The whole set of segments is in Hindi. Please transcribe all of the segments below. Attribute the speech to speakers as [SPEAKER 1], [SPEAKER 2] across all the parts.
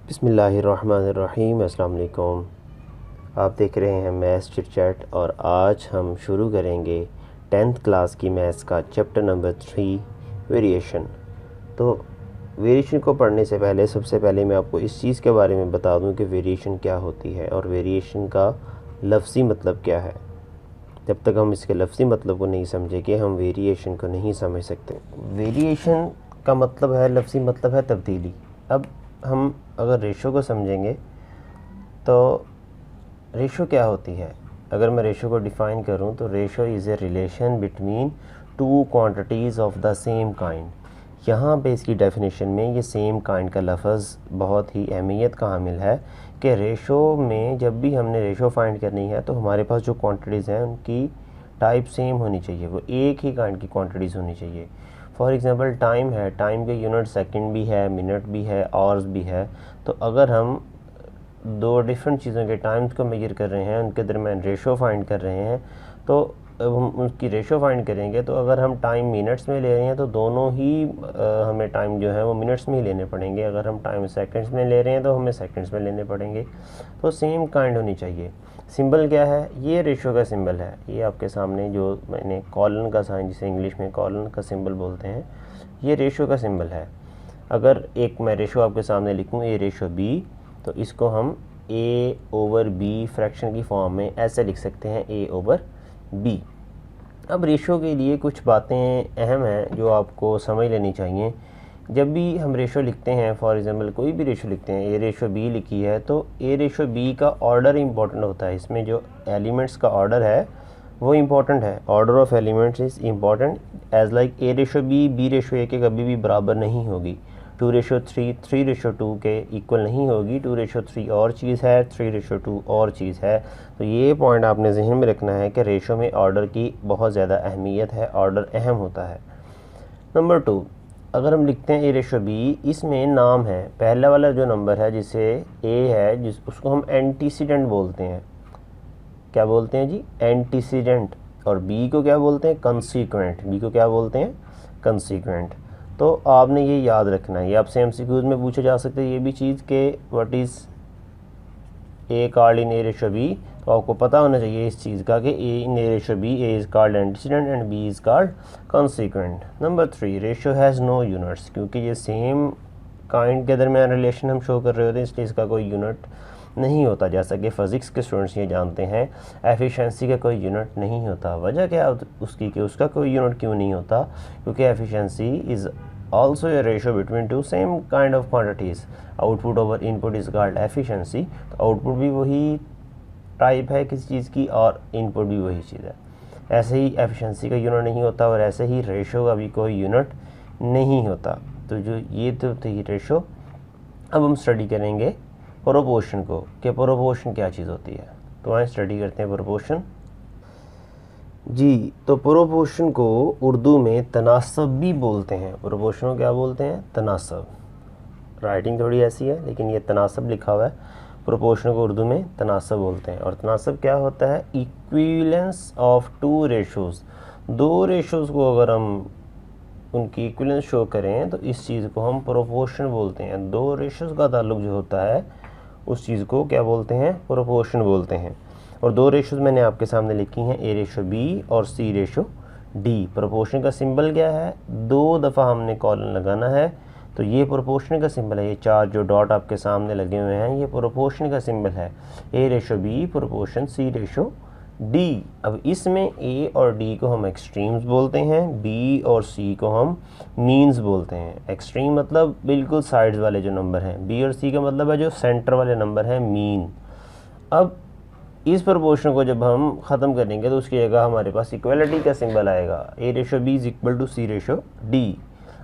[SPEAKER 1] बिस्मिल्लाहिर्रहमानिर्रहीम। अस्सलाम वालेकुम। आप देख रहे हैं मैथ्स चिट चैट और आज हम शुरू करेंगे 10th क्लास की मैथ्स का चैप्टर नंबर 3 वेरिएशन। तो वेरिएशन को पढ़ने से पहले सबसे पहले मैं आपको इस चीज़ के बारे में बता दूं कि वेरिएशन क्या होती है और वेरिएशन का लफ्ज़ी मतलब क्या है। जब तक हम इसके लफ्ज़ी मतलब को नहीं समझेंगे हम वेरिएशन को नहीं समझ सकते। वेरिएशन का मतलब है, लफ्ज़ी मतलब है तब्दीली। अब हम अगर रेशो को समझेंगे तो रेशो क्या होती है। अगर मैं रेशो को डिफ़ाइन करूं तो ratio is a relation between two quantities of the same kind. यहाँ पे इसकी डेफिनेशन में ये सेम काइंड का लफ्ज़ बहुत ही अहमियत का हामिल है कि रेशो में जब भी हमने रेशो फाइंड करनी है तो हमारे पास जो क्वांटिटीज़ हैं उनकी टाइप सेम होनी चाहिए, वो एक ही काइंड की क्वांटिटीज़ होनी चाहिए। फॉर एग्ज़ाम्पल टाइम है, टाइम के यूनिट सेकंड भी है, मिनट भी है, आवर्स भी है। तो अगर हम दो डिफरेंट चीज़ों के टाइम्स को मेजर कर रहे हैं, उनके दरमियान रेशो फाइंड कर रहे हैं, तो अब हम उसकी रेशो फाइंड करेंगे तो अगर हम टाइम मिनट्स में ले रहे हैं तो दोनों ही हमें टाइम जो है वो मिनट्स में ही लेने पड़ेंगे। अगर हम टाइम सेकंड्स में ले रहे हैं तो हमें सेकंड्स में लेने पड़ेंगे। तो सेम काइंड होनी चाहिए। सिंबल क्या है? ये रेशो का सिंबल है। ये आपके सामने जो मैंने कॉलन का साइन, जिसे इंग्लिश में कॉलन का सिंबल बोलते हैं, ये रेशो का सिंबल है। अगर एक मैं रेशो आपके सामने लिखूँ ए रेशो बी, तो इसको हम ए ओवर बी फ्रैक्शन की फॉर्म में ऐसे लिख सकते हैं, ए ओवर बी। अब रेशो के लिए कुछ बातें अहम हैं जो आपको समझ लेनी चाहिए। जब भी हम रेशो लिखते हैं, फॉर एग्जांपल कोई भी रेशो लिखते हैं, ए रेशो बी लिखी है तो ए रेशो बी का ऑर्डर इंपॉर्टेंट होता है। इसमें जो एलिमेंट्स का ऑर्डर है वो इम्पॉर्टेंट है। Order of elements is important as like A ratio B ratio A के कभी भी बराबर नहीं होगी। 2:3 3:2 के इक्वल नहीं होगी। 2:3 और चीज़ है, 3:2 और चीज़ है। तो ये पॉइंट आपने जहन में रखना है कि रेशो में ऑर्डर की बहुत ज़्यादा अहमियत है, ऑर्डर अहम होता है। नंबर 2, अगर हम लिखते हैं ए रेशो बी, इसमें नाम है। पहला वाला जो नंबर है जिसे ए है, उसको हम एंटीसीडेंट बोलते हैं। क्या बोलते हैं जी? एंटीसीडेंट। और बी को क्या बोलते हैं? कंसीक्वेंट। बी को क्या बोलते हैं? कंसीक्वेंट। तो आपने ये याद रखना है। ये आपसे एमसीक्यूज में पूछे जा सकते हैं ये भी चीज़ के what is A called in A ratio B. तो आपको पता होना चाहिए इस चीज़ का कि A in A ratio B, A is called antecedent and B is called consequent. Number 3, ratio has no units. क्योंकि ये सेम काइंड के दरमियान रिलेशन हम शो कर रहे होते हैं, इसलिए इसका कोई यूनिट नहीं होता। जैसा कि फ़िज़िक्स के स्टूडेंट्स ये जानते हैं, एफिशिएंसी का कोई यूनिट नहीं होता। वजह क्या है उसकी कि उसका कोई यूनिट क्यों नहीं होता? क्योंकि efficiency is also a ratio between two same kind of quantities. Output over input is called efficiency. तो आउटपुट भी वही टाइप है किसी चीज़ की और इनपुट भी वही चीज़ है। ऐसे ही एफिशिएंसी का यूनिट नहीं होता और ऐसे ही रेशो का भी कोई यूनिट नहीं होता। तो जो ये तो थी रेशो। अब हम स्टडी करेंगे प्रोपोर्शन को, कि प्रोपोर्शन क्या चीज़ होती है। तो आए स्टडी करते हैं प्रोपोर्शन जी। तो प्रोपोर्शन को उर्दू में तनासब भी बोलते हैं। प्रोपोर्शन को क्या बोलते हैं? तनासब। राइटिंग थोड़ी ऐसी है लेकिन ये तनासब लिखा हुआ है। प्रोपोर्शन को उर्दू में तनासब बोलते हैं। और तनासब क्या होता है? Equivalence of two ratios. दो रेशोज़ को अगर हम उनकी इक्विवेलेंस शो करें तो इस चीज़ को हम प्रोपोर्शन बोलते हैं। दो रेशोज़ का ताल्लुक जो होता है उस चीज़ को क्या बोलते हैं? प्रोपोर्शन बोलते हैं। और दो रेशोज़ मैंने आपके सामने लिखी हैं, ए रेशो बी और सी रेशो डी। प्रोपोर्शन का सिंबल क्या है? दो दफ़ा हमने कॉलन लगाना है तो ये प्रोपोर्शन का सिंबल है। ये चार जो डॉट आपके सामने लगे हुए हैं ये प्रोपोर्शन का सिंबल है। ए रेशो बी प्रोपोर्शन सी रेशो डी। अब इसमें ए और डी को हम एक्सट्रीम्स बोलते हैं, बी और सी को हम मीन्स बोलते हैं। एक्सट्रीम मतलब बिल्कुल साइड्स वाले जो नंबर हैं, बी और सी का मतलब है जो सेंटर वाले नंबर हैं, मीन। अब इस प्रोपोर्शन को जब हम ख़त्म करेंगे तो उसकी जगह हमारे पास इक्वलिटी का सिंबल आएगा। A ratio B is equal to C ratio D.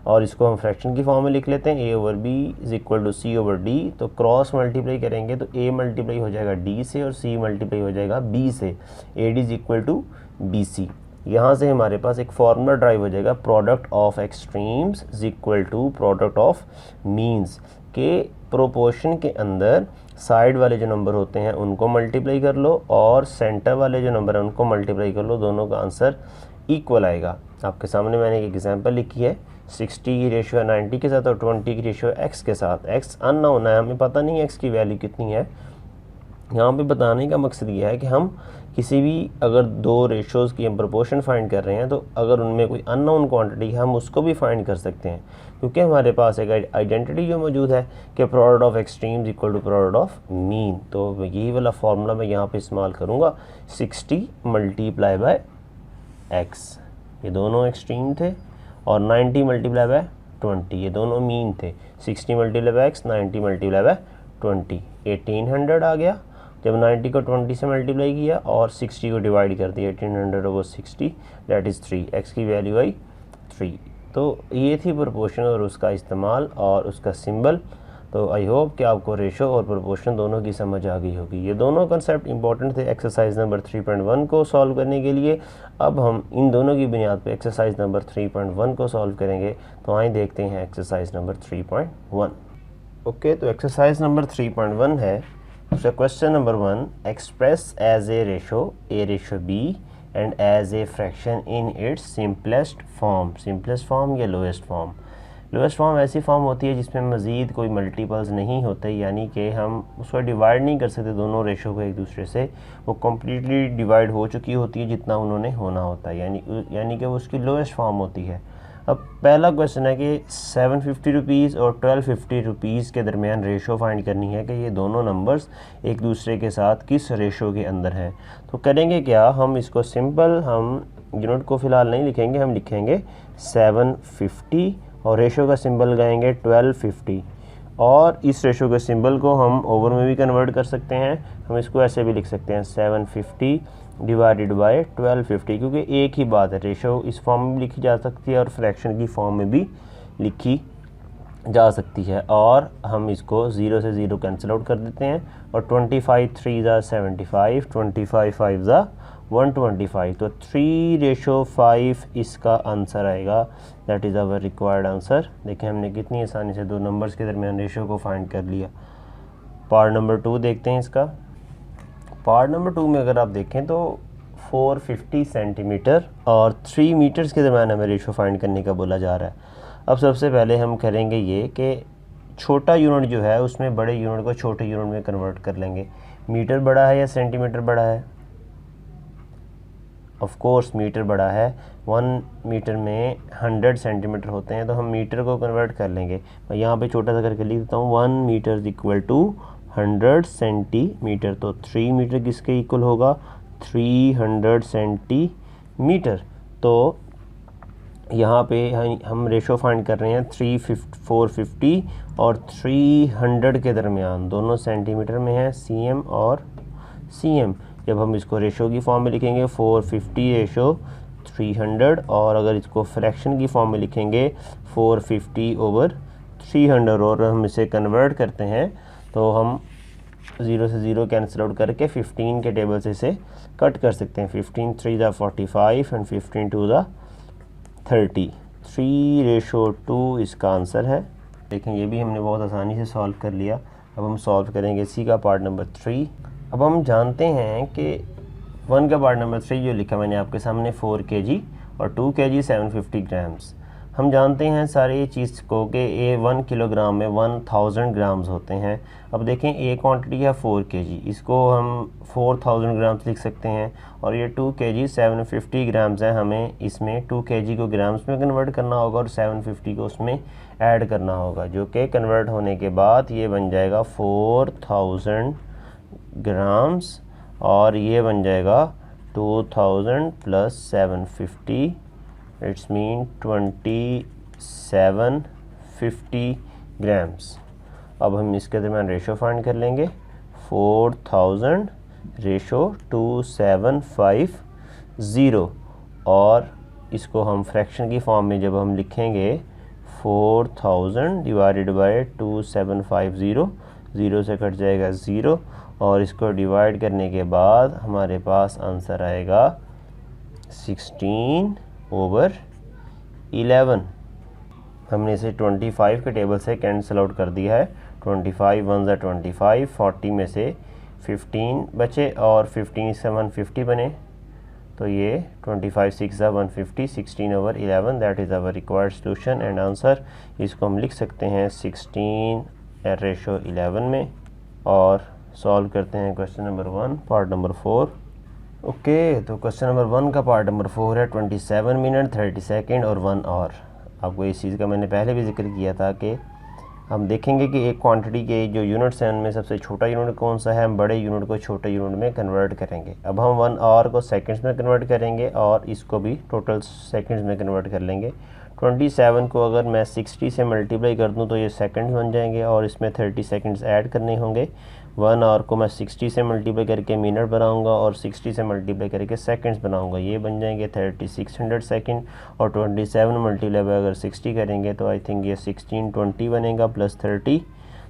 [SPEAKER 1] और इसको हम फ्रैक्शन की फॉर्म में लिख लेते हैं, A over B is equal to C over D. तो क्रॉस मल्टीप्लाई करेंगे तो ए मल्टीप्लाई हो जाएगा डी से और सी मल्टीप्लाई हो जाएगा बी से। A D is equal to B C. यहाँ से हमारे पास एक फॉर्मूला ड्राइव हो जाएगा, product of extremes is equal to product of means. के प्रोपोर्शन के अंदर साइड वाले जो नंबर होते हैं उनको मल्टीप्लाई कर लो और सेंटर वाले जो नंबर हैं उनको मल्टीप्लाई कर लो, दोनों का आंसर इक्वल आएगा। आपके सामने मैंने एक एग्जांपल लिखी है, 60 की रेशियो है 90 के साथ और 20 की रेशियो है x के साथ। x अननोन है, हमें पता नहीं है x की वैल्यू कितनी है। यहाँ पे बताने का मकसद ये है कि हम किसी भी अगर दो रेशोज़ की हम प्रोपोर्शन फाइंड कर रहे हैं तो अगर उनमें कोई अननोन क्वांटिटी है हम उसको भी फाइंड कर सकते हैं, क्योंकि हमारे पास एक आइडेंटिटी जो मौजूद है कि product of extremes equal to product of mean. तो यही वाला फार्मूला मैं यहाँ पे इस्तेमाल करूँगा, 60 मल्टीप्लाई बाय x, ये दोनों एक्सट्रीम थे, और 90 मल्टीप्लाई बाय 20, ये दोनों मीन थे। 60 multiply by x, 90 multiply by 20, 1800 आ गया। जब 90 को 20 से मल्टीप्लाई किया और 60 को डिवाइड कर दिया, 1800 ओवर 60 दैट इज़ 3, x की वैल्यू आई 3। तो ये थी प्रोपोर्शन और उसका इस्तेमाल और उसका सिंबल। तो आई होप कि आपको रेशो और प्रोपोर्शन दोनों की समझ आ गई होगी। ये दोनों कंसेप्ट इंपॉर्टेंट थे एक्सरसाइज नंबर 3.1 को सॉल्व करने के लिए। अब हम इन दोनों की बुनियाद पे एक्सरसाइज नंबर 3.1 को सॉल्व करेंगे। तो आइए देखते हैं एक्सरसाइज नंबर 3.1। ओके, तो एक्सरसाइज नंबर 3.1 है। So question number 1, express as a ratio b and as a fraction in its simplest form या lowest form ऐसी फॉर्म होती है जिसमें मज़ीद कोई मल्टीपल्स नहीं होते, यानी कि हम उसको डिवाइड नहीं कर सकते दोनों रेशो को एक दूसरे से, वो कम्प्लीटली डिवाइड हो चुकी होती है जितना उन्होंने होना होता है, यानी कि वो उसकी लोएस्ट फॉर्म होती है। अब पहला क्वेश्चन है कि 750 रुपीज़ और 1250 रुपीज़ के दरमियान रेशो फाइंड करनी है कि ये दोनों नंबर्स एक दूसरे के साथ किस रेशो के अंदर हैं। तो करेंगे क्या, हम इसको सिंपल, हम यूनिट को फ़िलहाल नहीं लिखेंगे, हम लिखेंगे 750 और रेशो का सिंबल लगाएंगे 1250, और इस रेशो के सिंबल को हम ओवर में भी कन्वर्ट कर सकते हैं। हम इसको ऐसे भी लिख सकते हैं 750 डिवाइडेड बाय 1250, क्योंकि एक ही बात है, रेशो इस फॉर्म में भी लिखी जा सकती है और फ्रैक्शन की फॉर्म में भी लिखी जा सकती है। और हम इसको 0 से 0 कैंसिल आउट कर देते हैं, और 25 3 ज़ा 75, 25 5 ज़ा 125, तो 3:5 इसका आंसर आएगा। That is our required answer. देखें हमने कितनी आसानी से दो नंबर्स के दरमियान रेशो को फाइंड कर लिया। पार्ट नंबर 2 देखते हैं इसका। पार्ट नंबर 2 में अगर आप देखें तो 450 सेंटीमीटर और 3 मीटर्स के दरमियान हमें रेशो फाइंड करने का बोला जा रहा है। अब सबसे पहले हम करेंगे ये कि छोटा यूनिट जो है उसमें बड़े यूनिट को छोटे यूनिट में कन्वर्ट कर लेंगे। मीटर बड़ा है या सेंटीमीटर बड़ा है? ऑफ कोर्स मीटर बड़ा है। 1 मीटर में 100 सेंटीमीटर होते हैं, तो हम मीटर को कन्वर्ट कर लेंगे। मैं यहाँ पे छोटा सा करके लिख देता हूँ, 1 metre is equal to 100 centimetre. तो 3 मीटर किसके इक्वल होगा? 300 सेंटीमीटर। तो यहाँ पे हम रेशो फाइंड कर रहे हैं 450 और 300 के दरमियान, दोनों सेंटीमीटर में है, cm और cm। जब हम इसको रेशो की फॉर्म में लिखेंगे 450 रेशो 300, और अगर इसको फ्रैक्शन की फॉर्म में लिखेंगे 450 ओवर 300, और हम इसे कन्वर्ट करते हैं तो हम 0 से 0 कैंसिल आउट करके 15 के टेबल से इसे कट कर सकते हैं। 15 3 ज़ा 45 एंड 15 2 ज़ा 30, 3:2 इसका आंसर है। देखें ये भी हमने बहुत आसानी से सॉल्व कर लिया। अब हम सॉल्व करेंगे इसी का पार्ट नंबर 3। अब हम जानते हैं कि 1 का पार्ट नंबर 3 जो लिखा मैंने आपके सामने 4 kg और 2 kg 750 ग्राम्स। हम जानते हैं सारी चीज़ को कि ये 1 किलोग्राम में 1000 ग्राम्स होते हैं। अब देखें ये क्वांटिटी है 4 kg, इसको हम 4000 ग्राम्स लिख सकते हैं, और ये 2 kg 750 ग्राम्स है। हमें इसमें 2 kg को ग्राम्स में कन्वर्ट करना होगा और 750 को उसमें ऐड करना होगा, जो कि कन्वर्ट होने के बाद ये बन जाएगा 4000 ग्राम्स, और ये बन जाएगा 2000 प्लस 750, इट्स मीन 2750 ग्राम्स। अब हम इसके दरमियान रेशो फाइंड कर लेंगे, 4000 रेशो 2750, और इसको हम फ्रैक्शन की फॉर्म में जब हम लिखेंगे 4000 डिवाइडेड बाय 2750, 0 से कट जाएगा 0, और इसको डिवाइड करने के बाद हमारे पास आंसर आएगा 16/11। हमने इसे 25 के टेबल से कैंसिल आउट कर दिया है। 25 1 ज़ा 25, 40 में से 15 बचे और 15 से 150 बने, तो ये 25 6 150 16/11 that is our required solution and answer. इसको हम लिख सकते हैं 16:11 में और सॉल्व करते हैं question number 1 part number 4। Okay, तो क्वेश्चन नंबर 1 का पार्ट नंबर 4 है 27 मिनट 30 सेकेंड और 1 आवर। आपको इस चीज़ का मैंने पहले भी जिक्र किया था कि हम देखेंगे कि एक क्वांटिटी के जो यूनिट्स हैं उनमें सबसे छोटा यूनिट कौन सा है, हम बड़े यूनिट को छोटे यूनिट में कन्वर्ट करेंगे। अब हम 1 आवर को सेकंड्स में कन्वर्ट करेंगे और इसको भी टोटल सेकंड्स में कन्वर्ट कर लेंगे। 27 को अगर मैं 60 से मल्टीप्लाई कर दूं तो ये सेकंड्स बन जाएंगे और इसमें 30 सेकंड्स ऐड करने होंगे। 1 आवर को मैं 60 से मल्टीप्लाई करके मिनट बनाऊंगा और 60 से मल्टीप्लाई करके सेकंड्स बनाऊंगा, ये बन जाएंगे 3600 सेकंड। और 27 मल्टीप्लाई अगर 60 करेंगे तो आई थिंक ये 1620 बनेगा प्लस 30,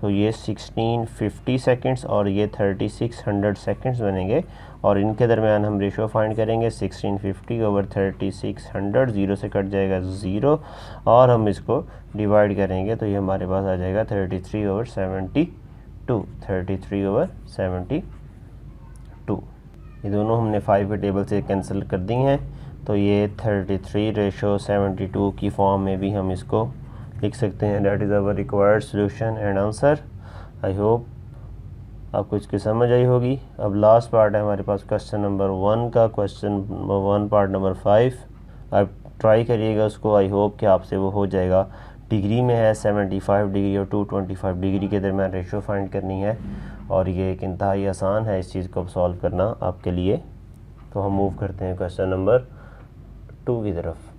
[SPEAKER 1] तो ये 1650 सेकंड्स और ये 3600 सेकंड्स बनेंगे। और इनके दरमियान हम रेशो फाइंड करेंगे 1650/3600, 0 से कट जाएगा 0 और हम इसको डिवाइड करेंगे तो ये हमारे पास आ जाएगा 33/72, 33/72। ये दोनों हमने 5 के टेबल से कैंसिल कर दी हैं, तो ये 33/72 की फॉर्म में भी हम इसको लिख सकते हैं। That is our required solution and answer. I hope आपको इसकी समझ आई होगी। अब लास्ट पार्ट है हमारे पास क्वेश्चन नंबर 1 का, क्वेश्चन नंबर 1 पार्ट नंबर 5। आप ट्राई करिएगा उसको, आई होप कि आपसे वो हो जाएगा। डिग्री में है 75 डिग्री और 225 डिग्री के दरमियान रेशो फाइंड करनी है और ये एक इंतहाई आसान है इस चीज़ को सॉल्व करना आपके लिए। तो हम मूव करते हैं क्वेश्चन नंबर 2 की तरफ।